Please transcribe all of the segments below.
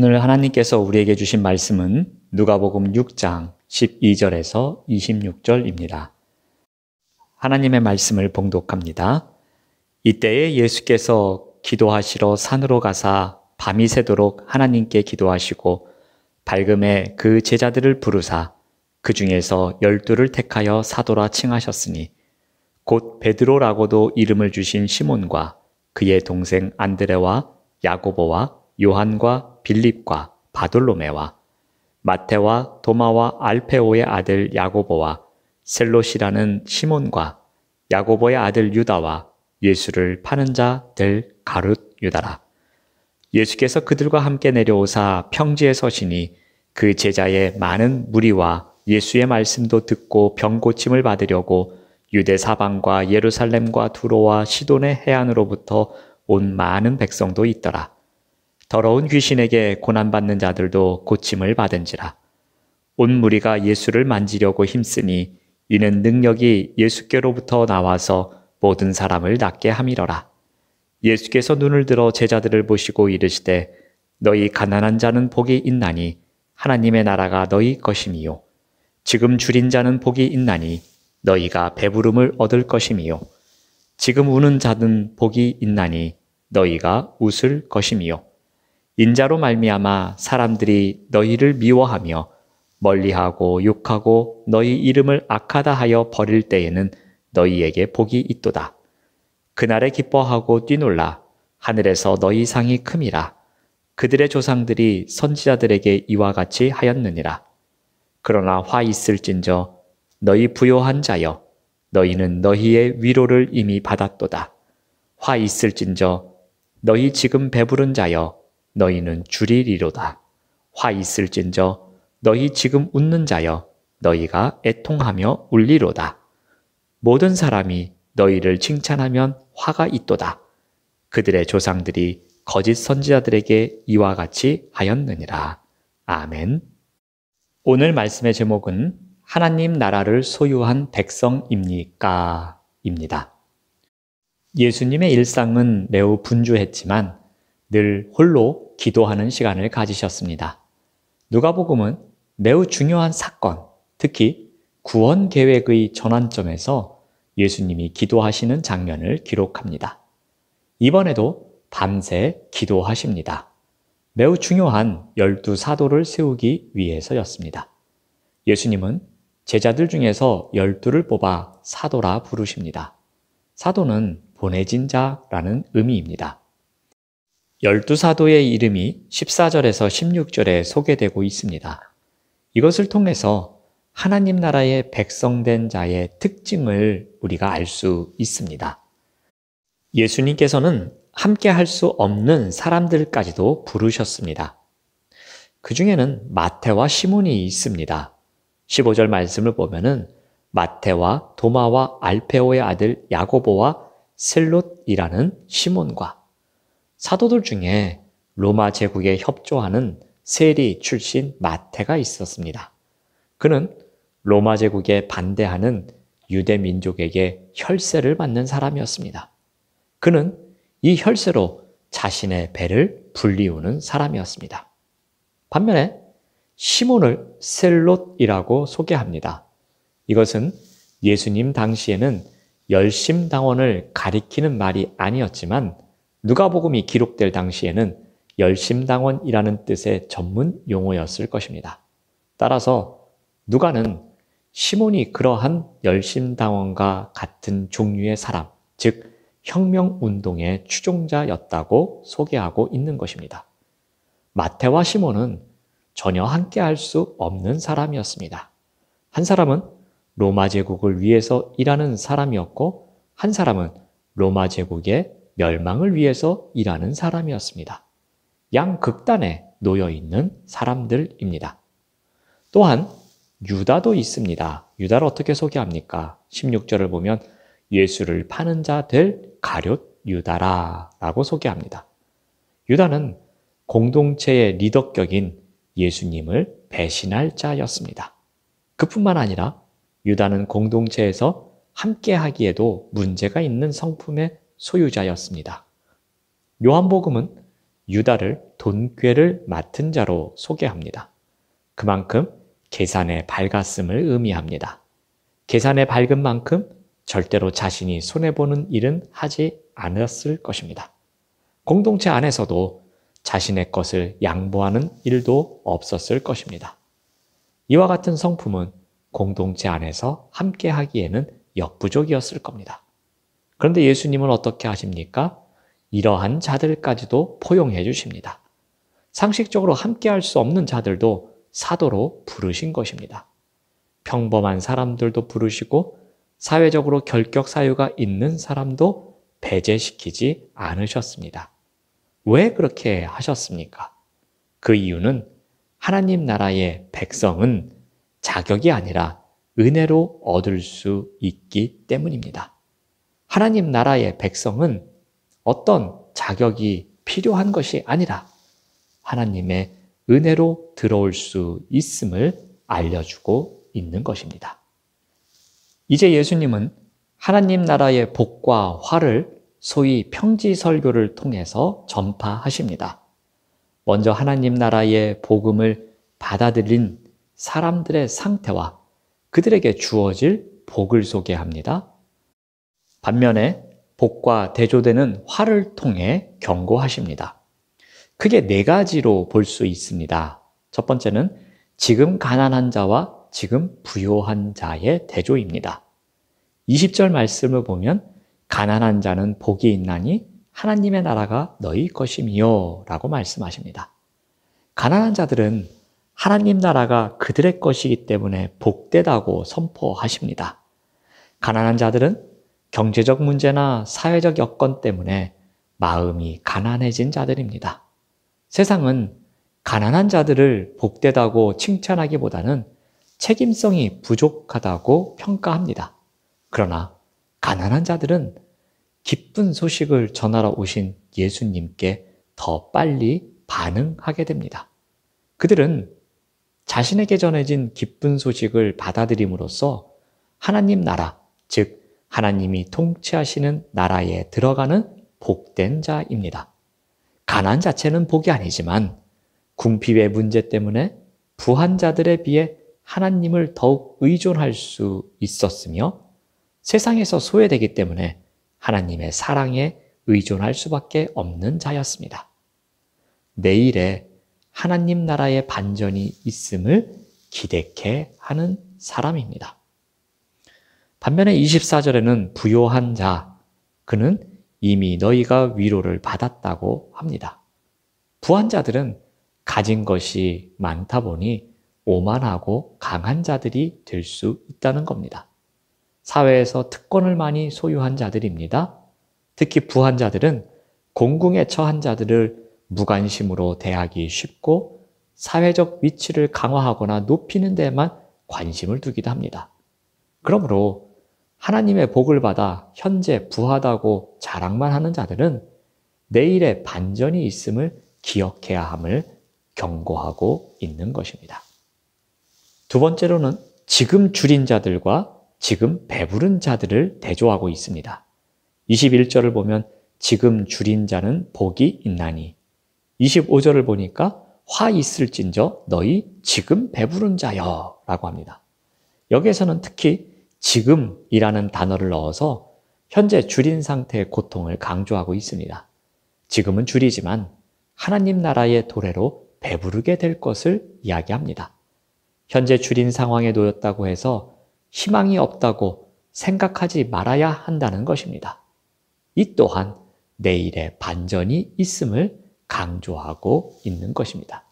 오늘 하나님께서 우리에게 주신 말씀은 누가복음 6장 12절에서 26절입니다. 하나님의 말씀을 봉독합니다. 이때에 예수께서 기도하시러 산으로 가사 밤이 새도록 하나님께 기도하시고 밝음에 그 제자들을 부르사 그 중에서 12를 택하여 사도라 칭하셨으니 곧 베드로라고도 이름을 주신 시몬과 그의 동생 안드레와 야고보와 요한과 빌립과 바돌로메와 마테와 도마와 알페오의 아들 야고보와 셀롯이라는 시몬과 야고보의 아들 유다와 예수를 파는 자들 가룟 유다라. 예수께서 그들과 함께 내려오사 평지에 서시니 그 제자의 많은 무리와 예수의 말씀도 듣고 병 고침을 받으려고 유대 사방과 예루살렘과 두로와 시돈의 해안으로부터 온 많은 백성도 있더라. 더러운 귀신에게 고난받는 자들도 고침을 받은지라. 온 무리가 예수를 만지려고 힘쓰니 이는 능력이 예수께로부터 나와서 모든 사람을 낫게 함이러라. 예수께서 눈을 들어 제자들을 보시고 이르시되 너희 가난한 자는 복이 있나니 하나님의 나라가 너희 것임이요. 지금 줄인 자는 복이 있나니 너희가 배부름을 얻을 것임이요. 지금 우는 자는 복이 있나니 너희가 웃을 것임이요. 인자로 말미암아 사람들이 너희를 미워하며 멀리하고 욕하고 너희 이름을 악하다 하여 버릴 때에는 너희에게 복이 있도다. 그날에 기뻐하고 뛰놀라. 하늘에서 너희 상이 큼이라. 그들의 조상들이 선지자들에게 이와 같이 하였느니라. 그러나 화 있을진저 너희 부요한 자여 너희는 너희의 위로를 이미 받았도다. 화 있을진저 너희 지금 배부른 자여 너희는 줄이리로다. 화 있을진저 너희 지금 웃는 자여 너희가 애통하며 울리로다. 모든 사람이 너희를 칭찬하면 화가 있도다. 그들의 조상들이 거짓 선지자들에게 이와 같이 하였느니라. 아멘. 오늘 말씀의 제목은 하나님 나라를 소유한 백성입니까? 입니다. 예수님의 일상은 매우 분주했지만 늘 홀로 기도하는 시간을 가지셨습니다. 누가복음은 매우 중요한 사건, 특히 구원 계획의 전환점에서 예수님이 기도하시는 장면을 기록합니다. 이번에도 밤새 기도하십니다. 매우 중요한 12사도를 세우기 위해서였습니다. 예수님은 제자들 중에서 12를 뽑아 사도라 부르십니다. 사도는 보내진 자라는 의미입니다. 12사도의 이름이 14절에서 16절에 소개되고 있습니다. 이것을 통해서 하나님 나라의 백성된 자의 특징을 우리가 알 수 있습니다. 예수님께서는 함께 할 수 없는 사람들까지도 부르셨습니다. 그 중에는 마태와 시몬이 있습니다. 15절 말씀을 보면은 마태와 도마와 알페오의 아들 야고보와 셀롯이라는 시몬과 사도들 중에 로마 제국에 협조하는 세리 출신 마태가 있었습니다. 그는 로마 제국에 반대하는 유대 민족에게 혈세를 받는 사람이었습니다. 그는 이 혈세로 자신의 배를 불리우는 사람이었습니다. 반면에 시몬을 셀롯이라고 소개합니다. 이것은 예수님 당시에는 열심당원을 가리키는 말이 아니었지만 누가복음이 기록될 당시에는 열심당원이라는 뜻의 전문 용어였을 것입니다. 따라서 누가는 시몬이 그러한 열심당원과 같은 종류의 사람, 즉 혁명운동의 추종자였다고 소개하고 있는 것입니다. 마태와 시몬은 전혀 함께할 수 없는 사람이었습니다. 한 사람은 로마 제국을 위해서 일하는 사람이었고 한 사람은 로마 제국의 멸망을 위해서 일하는 사람이었습니다. 양극단에 놓여 있는 사람들입니다. 또한 유다도 있습니다. 유다를 어떻게 소개합니까? 16절을 보면 예수를 파는 자들 가룟 유다라 라고 소개합니다. 유다는 공동체의 리더격인 예수님을 배신할 자였습니다. 그뿐만 아니라 유다는 공동체에서 함께 하기에도 문제가 있는 성품의 소유자였습니다. 요한복음은 유다를 돈꾀를 맡은 자로 소개합니다. 그만큼 계산에 밝았음을 의미합니다. 계산에 밝은 만큼 절대로 자신이 손해보는 일은 하지 않았을 것입니다. 공동체 안에서도 자신의 것을 양보하는 일도 없었을 것입니다. 이와 같은 성품은 공동체 안에서 함께 하기에는 역부족이었을 겁니다. 그런데 예수님은 어떻게 하십니까? 이러한 자들까지도 포용해 주십니다. 상식적으로 함께 할 수 없는 자들도 사도로 부르신 것입니다. 평범한 사람들도 부르시고 사회적으로 결격 사유가 있는 사람도 배제시키지 않으셨습니다. 왜 그렇게 하셨습니까? 그 이유는 하나님 나라의 백성은 자격이 아니라 은혜로 얻을 수 있기 때문입니다. 하나님 나라의 백성은 어떤 자격이 필요한 것이 아니라 하나님의 은혜로 들어올 수 있음을 알려주고 있는 것입니다. 이제 예수님은 하나님 나라의 복과 화를 소위 평지 설교를 통해서 전파하십니다. 먼저 하나님 나라의 복음을 받아들인 사람들의 상태와 그들에게 주어질 복을 소개합니다. 반면에 복과 대조되는 화를 통해 경고하십니다. 크게 네 가지로 볼 수 있습니다. 첫 번째는 지금 가난한 자와 지금 부요한 자의 대조입니다. 20절 말씀을 보면 가난한 자는 복이 있나니 하나님의 나라가 너희 것임이요 라고 말씀하십니다. 가난한 자들은 하나님 나라가 그들의 것이기 때문에 복되다고 선포하십니다. 가난한 자들은 경제적 문제나 사회적 여건 때문에 마음이 가난해진 자들입니다. 세상은 가난한 자들을 복되다고 칭찬하기보다는 책임성이 부족하다고 평가합니다. 그러나 가난한 자들은 기쁜 소식을 전하러 오신 예수님께 더 빨리 반응하게 됩니다. 그들은 자신에게 전해진 기쁜 소식을 받아들임으로써 하나님 나라, 즉 하나님이 통치하시는 나라에 들어가는 복된 자입니다. 가난 자체는 복이 아니지만 궁핍의 문제 때문에 부한 자들에 비해 하나님을 더욱 의존할 수 있었으며 세상에서 소외되기 때문에 하나님의 사랑에 의존할 수밖에 없는 자였습니다. 내일에 하나님 나라의 반전이 있음을 기대케 하는 사람입니다. 반면에 24절에는 부요한 자, 그는 이미 너희가 위로를 받았다고 합니다. 부한 자들은 가진 것이 많다 보니 오만하고 강한 자들이 될 수 있다는 겁니다. 사회에서 특권을 많이 소유한 자들입니다. 특히 부한 자들은 공궁에 처한 자들을 무관심으로 대하기 쉽고 사회적 위치를 강화하거나 높이는 데만 관심을 두기도 합니다. 그러므로 하나님의 복을 받아 현재 부하다고 자랑만 하는 자들은 내일의 반전이 있음을 기억해야 함을 경고하고 있는 것입니다. 두 번째로는 지금 줄인 자들과 지금 배부른 자들을 대조하고 있습니다. 21절을 보면 지금 줄인 자는 복이 있나니 25절을 보니까 화 있을진저 너희 지금 배부른 자여 라고 합니다. 여기에서는 특히 지금이라는 단어를 넣어서 현재 줄인 상태의 고통을 강조하고 있습니다. 지금은 줄이지만 하나님 나라의 도래로 배부르게 될 것을 이야기합니다. 현재 줄인 상황에 놓였다고 해서 희망이 없다고 생각하지 말아야 한다는 것입니다. 이 또한 내일의 반전이 있음을 강조하고 있는 것입니다.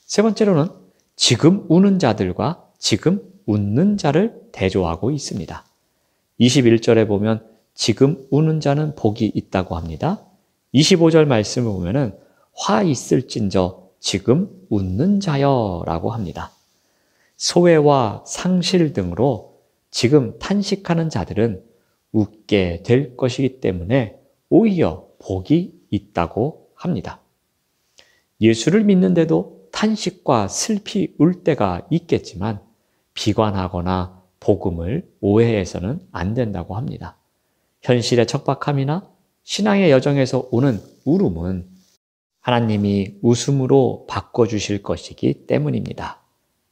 세 번째로는 지금 우는 자들과 지금 웃는 자를 대조하고 있습니다. 21절에 보면 지금 우는 자는 복이 있다고 합니다. 25절 말씀을 보면은 화 있을진저 지금 웃는 자여 라고 합니다. 소외와 상실 등으로 지금 탄식하는 자들은 웃게 될 것이기 때문에 오히려 복이 있다고 합니다. 예수를 믿는데도 탄식과 슬피 울 때가 있겠지만 비관하거나 복음을 오해해서는 안 된다고 합니다. 현실의 척박함이나 신앙의 여정에서 오는 울음은 하나님이 웃음으로 바꿔주실 것이기 때문입니다.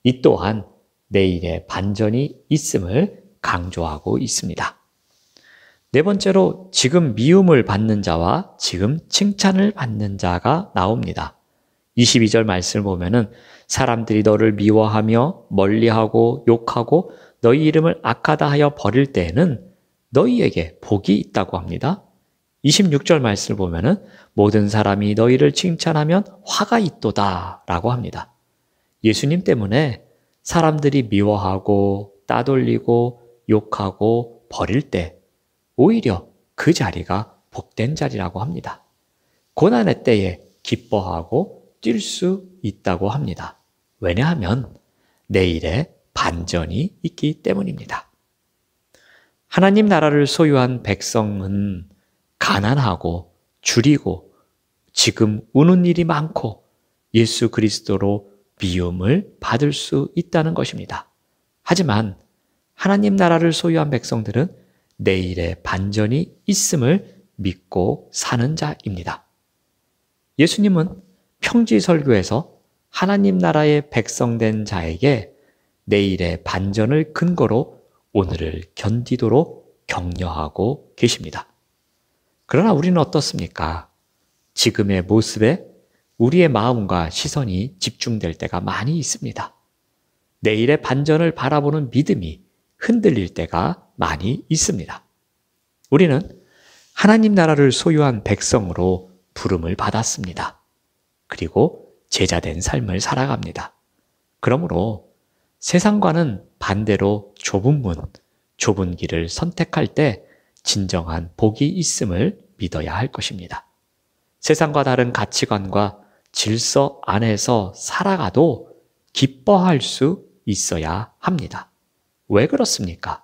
이 또한 내일의 반전이 있음을 강조하고 있습니다. 네 번째로 지금 미움을 받는 자와 지금 칭찬을 받는 자가 나옵니다. 22절 말씀을 보면은 사람들이 너를 미워하며 멀리하고 욕하고 너희 이름을 악하다 하여 버릴 때에는 너희에게 복이 있다고 합니다. 26절 말씀을 보면은 모든 사람이 너희를 칭찬하면 화가 있도다 라고 합니다. 예수님 때문에 사람들이 미워하고 따돌리고 욕하고 버릴 때 오히려 그 자리가 복된 자리라고 합니다. 고난의 때에 기뻐하고 뛸 수 있다고 합니다. 왜냐하면 내일에 반전이 있기 때문입니다. 하나님 나라를 소유한 백성은 가난하고 줄이고 지금 우는 일이 많고 예수 그리스도로 미움을 받을 수 있다는 것입니다. 하지만 하나님 나라를 소유한 백성들은 내일에 반전이 있음을 믿고 사는 자입니다. 예수님은 평지설교에서 하나님 나라의 백성된 자에게 내일의 반전을 근거로 오늘을 견디도록 격려하고 계십니다. 그러나 우리는 어떻습니까? 지금의 모습에 우리의 마음과 시선이 집중될 때가 많이 있습니다. 내일의 반전을 바라보는 믿음이 흔들릴 때가 많이 있습니다. 우리는 하나님 나라를 소유한 백성으로 부름을 받았습니다. 그리고 제자된 삶을 살아갑니다. 그러므로 세상과는 반대로 좁은 문, 좁은 길을 선택할 때 진정한 복이 있음을 믿어야 할 것입니다. 세상과 다른 가치관과 질서 안에서 살아가도 기뻐할 수 있어야 합니다. 왜 그렇습니까?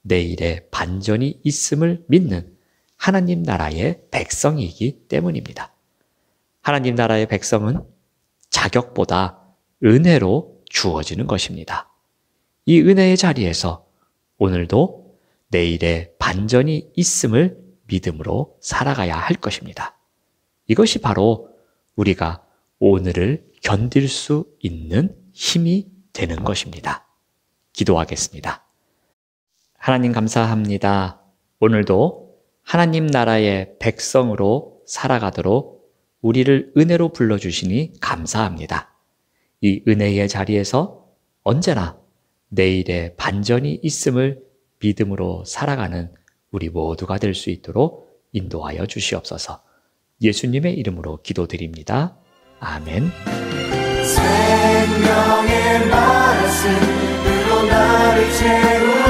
내일의 반전이 있음을 믿는 하나님 나라의 백성이기 때문입니다. 하나님 나라의 백성은 자격보다 은혜로 주어지는 것입니다. 이 은혜의 자리에서 오늘도 내일의 반전이 있음을 믿음으로 살아가야 할 것입니다. 이것이 바로 우리가 오늘을 견딜 수 있는 힘이 되는 것입니다. 기도하겠습니다. 하나님 감사합니다. 오늘도 하나님 나라의 백성으로 살아가도록 우리를 은혜로 불러주시니 감사합니다. 이 은혜의 자리에서 언제나 내일의 반전이 있음을 믿음으로 살아가는 우리 모두가 될 수 있도록 인도하여 주시옵소서. 예수님의 이름으로 기도드립니다. 아멘. 생명의 말씀으로 나를 채우